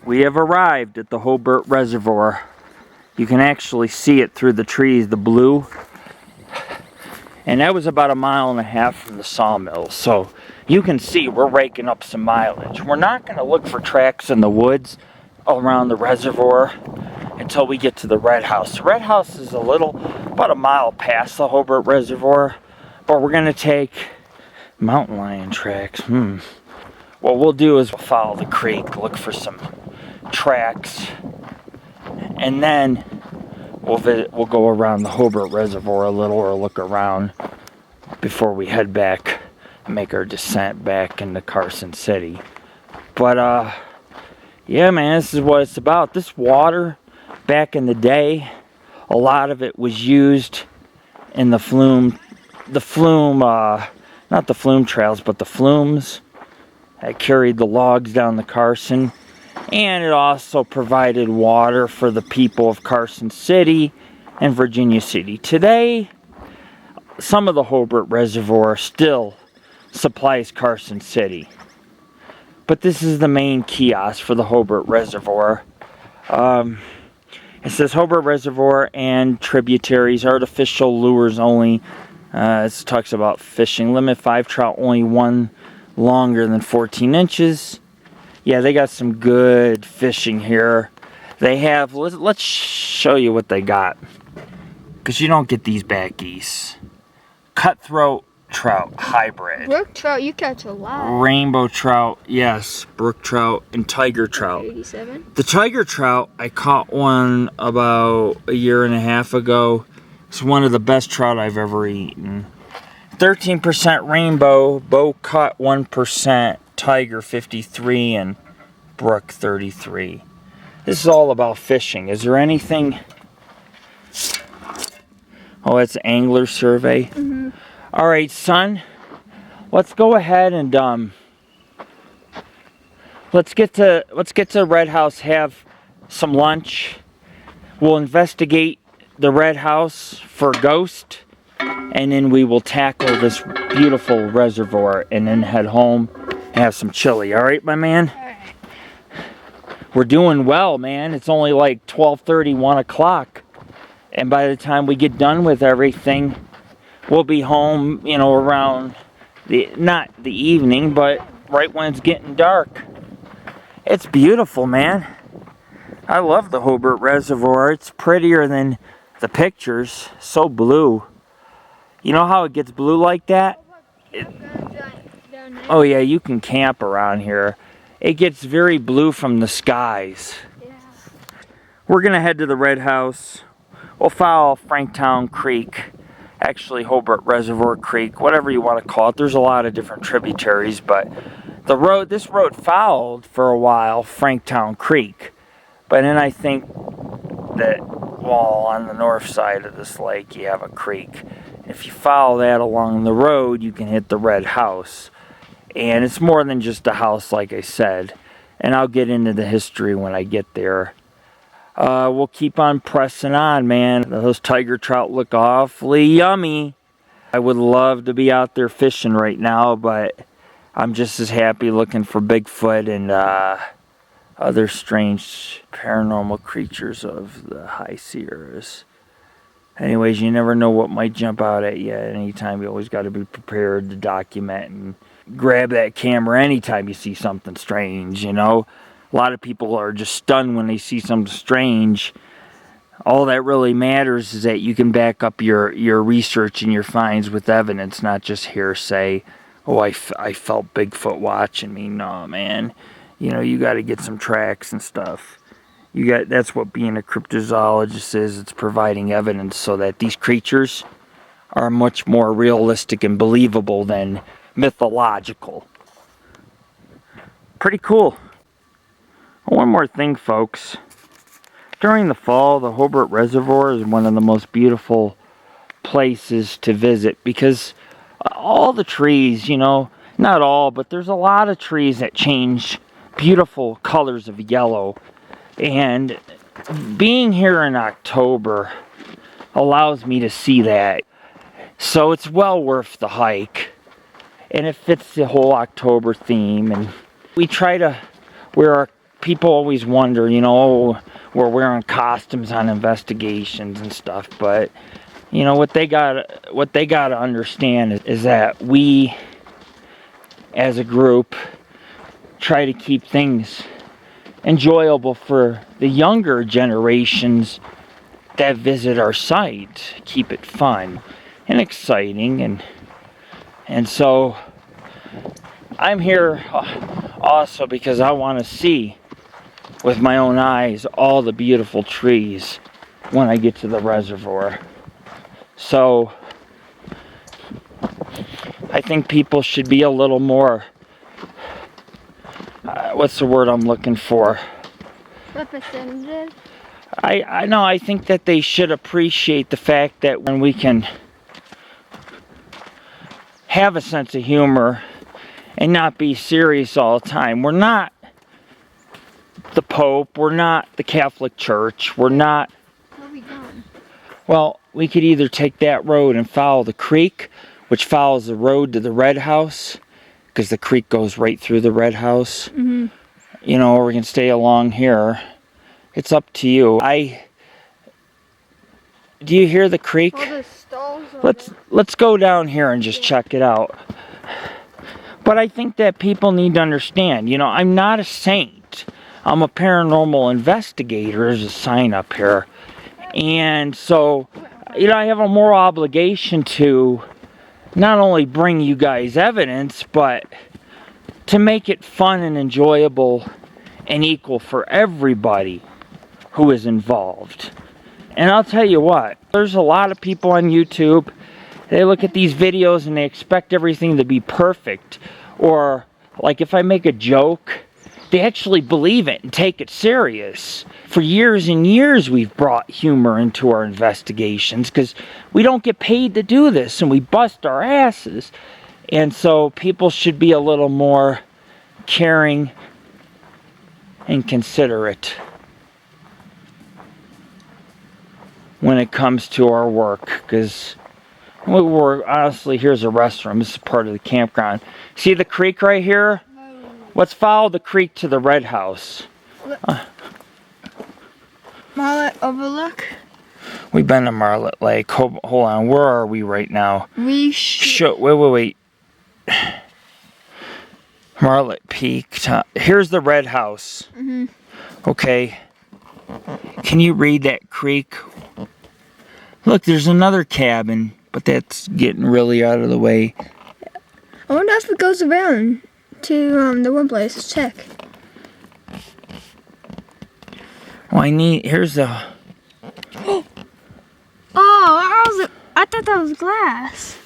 We have arrived at the Hobart Reservoir. You can actually see it through the trees, the blue. And that was about 1.5 miles from the sawmill. So you can see we're raking up some mileage. We're not going to look for tracks in the woods around the reservoir until we get to the Red House. The Red House is about 1 mile past the Hobart Reservoir. But we're going to take mountain lion tracks. What we'll do is we'll follow the creek, look for some tracks, and then we'll go around the Hobart Reservoir a little, or look around before we head back and make our descent back into Carson City. But yeah, man, this is what it's about. This water, back in the day, a lot of it was used in the flume, not the flume trails, but the flumes that carried the logs down the Carson. And it also provided water for the people of Carson City and Virginia City. Today, some of the Hobart Reservoir still supplies Carson City. But this is the main kiosk for the Hobart Reservoir. It says Hobart Reservoir and tributaries, artificial lures only. It talks about fishing. Limit 5 trout, only one longer than 14 inches. Yeah, they got some good fishing here. They have, let's show you what they got. Because you don't get these back geese. Cutthroat trout, hybrid. Brook trout, you catch a lot. Rainbow trout, yes. Brook trout and tiger trout. 87. The tiger trout, I caught one about 1.5 years ago. It's one of the best trout I've ever eaten. 13% rainbow, bow cut 1%, tiger 53, and brook 33. This is all about fishing. Is there anything? Oh, it's an angler survey. All right, son. Let's go ahead and let's get to Red House. Have some lunch. We'll investigate the Red House for ghost. And then we will tackle this beautiful reservoir and then head home and have some chili. All right, my man? All right. We're doing well, man. It's only like 12:30, 1 o'clock. And by the time we get done with everything, we'll be home, you know, around not the evening, but right when it's getting dark. It's beautiful, man. I love the Hobart Reservoir. It's prettier than the pictures. So blue. You know how it gets blue like that? Oh yeah, you can camp around here. It gets very blue from the skies. Yeah. We're gonna head to the Red House. We'll follow Franktown Creek, actually Hobart Reservoir Creek, whatever you want to call it. There's a lot of different tributaries, but this road followed for a while Franktown Creek. But then I think that, well, on the north side of this lake you have a creek. If you follow that along the road, you can hit the Red House. And it's more than just a house, like I said. And I'll get into the history when I get there. We'll keep on pressing on, man. Those tiger trout look awfully yummy. I would love to be out there fishing right now, but I'm just as happy looking for Bigfoot and other strange paranormal creatures of the high Sierras. Anyways, you never know what might jump out at you at any time. You always got to be prepared to document and grab that camera anytime you see something strange, you know. A lot of people are just stunned when they see something strange. All that really matters is that you can back up your research and your finds with evidence, not just hearsay. Oh, I felt Bigfoot watching me. No, man. You know, you got to get some tracks and stuff. That's what being a cryptozoologist is. It's providing evidence so that these creatures are much more realistic and believable than mythological. Pretty cool. One more thing, folks. During the fall, the Hobart Reservoir is one of the most beautiful places to visit because all the trees, you know, not all, but there's a lot of trees that change beautiful colors of yellow. And being here in October allows me to see that. So it's well worth the hike. And it fits the whole October theme. And we try to where people always wonder, you know, oh, we're wearing costumes on investigations and stuff, but you know what they got to understand is that we as a group try to keep things enjoyable for the younger generations that visit our site. Keep it fun and exciting, and so I'm here also because I want to see with my own eyes all the beautiful trees when I get to the reservoir. So I think people should be a little more, what's the word I'm looking for? Representative? I know, I think that they should appreciate the fact that when we can have a sense of humor and not be serious all the time. We're not the Pope, we're not the Catholic Church, we're not... Where are we going? Well, we could either take that road and follow the creek, which follows the road to the Red House, because the creek goes right through the Red House. Mm-hmm. You know, or we can stay along here. It's up to you. Do you hear the creek? All the stalls are Let's go down here and just check it out. But I think that people need to understand, you know, I'm not a saint. I'm a paranormal investigator. There's a sign up here. And so, you know, I have a moral obligation to not only bring you guys evidence, but to make it fun and enjoyable and equal for everybody who is involved. And I'll tell you what, there's a lot of people on YouTube, they look at these videos and they expect everything to be perfect. Or, like if I make a joke, they actually believe it and take it serious. For years and years we've brought humor into our investigations because we don't get paid to do this and we bust our asses. And so people should be a little more caring and considerate when it comes to our work, because we're honestly, here's a restroom. This is part of the campground. See the creek right here? Let's follow the creek to the Red House. Marlet Overlook? We've been to Marlet Lake. Hold on, where are we right now? We Wait. Marlet Peak. Here's the Red House. Mm-hmm. Okay. Can you read that creek? Look, there's another cabin, but that's getting really out of the way. I wonder if it goes around to the one place. Let's check. Well, here's the... Oh, I thought that was glass.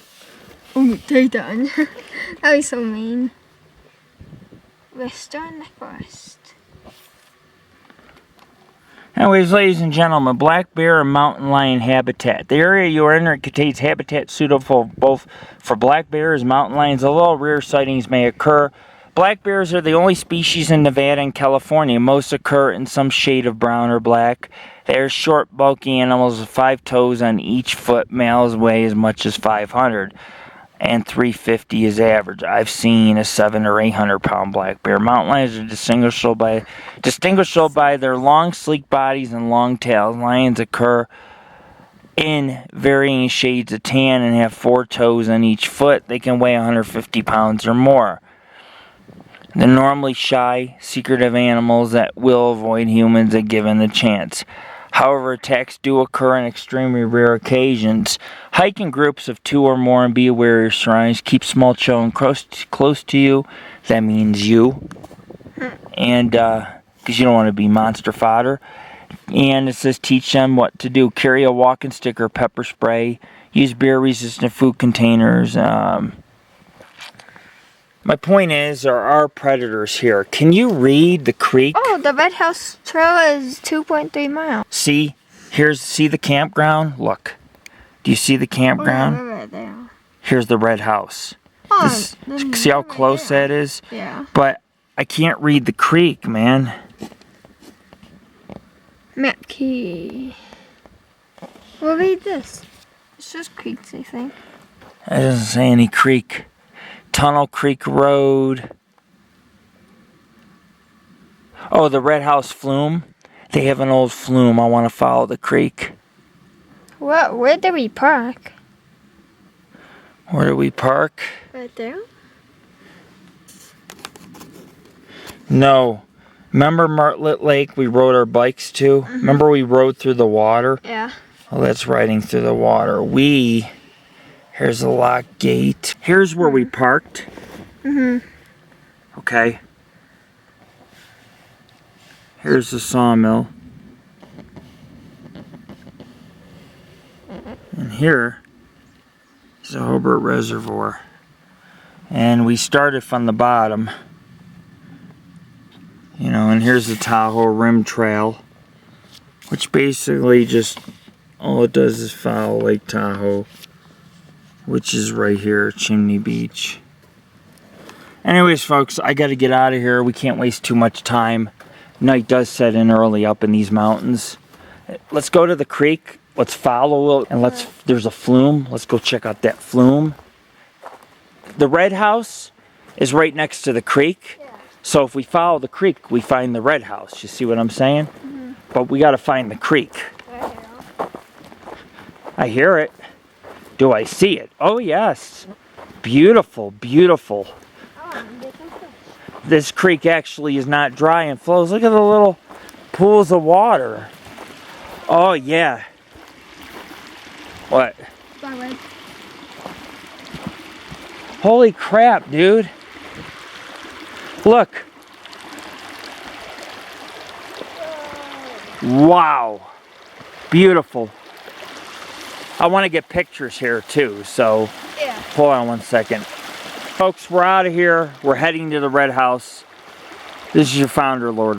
Oh, take that. That was so mean. Restoring the forest. Anyways, ladies and gentlemen, black bear and mountain lion habitat. The area you are entering contains habitat suitable both for black bears and mountain lions, although rare sightings may occur. Black bears are the only species in Nevada and California. Most occur in some shade of brown or black. They are short, bulky animals with 5 toes on each foot. Males weigh as much as 500. And 350 is average. I've seen a 700 or 800 pound black bear. Mountain lions are distinguishable by their long, sleek bodies and long tails. Lions occur in varying shades of tan and have 4 toes on each foot. They can weigh 150 pounds or more. They're normally shy, secretive animals that will avoid humans if given the chance. However, attacks do occur on extremely rare occasions. Hike in groups of 2 or more and be aware of your surroundings. Keep small children close to you. That means you. And, because you don't want to be monster fodder. And it says teach them what to do. Carry a walking stick or pepper spray. Use bear-resistant food containers. My point is, there are predators here. Can you read the creek? Oh, the Red House Trail is 2.3 miles. See the campground? Look. Do you see the campground? Oh, yeah, right there. Here's the Red House. Oh, See how close that is? Yeah. But I can't read the creek, man. Map key. We'll read this. It's just creeks, I think. It doesn't say any creek. Tunnel Creek Road. Oh, the Red House flume. They have an old flume. I want to follow the creek. What? Where did we park? Where do we park? Right there. No. Remember Martlet Lake we rode our bikes to? Remember we rode through the water? Yeah. Well, that's riding through the water. Here's the lock gate. Here's where we parked. Okay. Here's the sawmill. And here is the Hobart Reservoir. And we started from the bottom. You know, and here's the Tahoe Rim Trail, which basically just, all it does is follow Lake Tahoe, which is right here, Chimney Beach. Anyways, folks, I got to get out of here. We can't waste too much time. Night does set in early up in these mountains. Let's go to the creek. Let's follow it, and there's a flume. Let's go check out that flume. The Red House is right next to the creek. So if we follow the creek, we find the Red House. You see what I'm saying? But we got to find the creek. I hear it. Do I see it? Oh, yes. Beautiful, beautiful. This creek actually is not dry and flows. Look at the little pools of water. Oh, yeah. What? Holy crap, dude. Look. Wow. Beautiful. I want to get pictures here too, so hold on one second. Folks, we're out of here. We're heading to the Red House. This is your founder, Lord.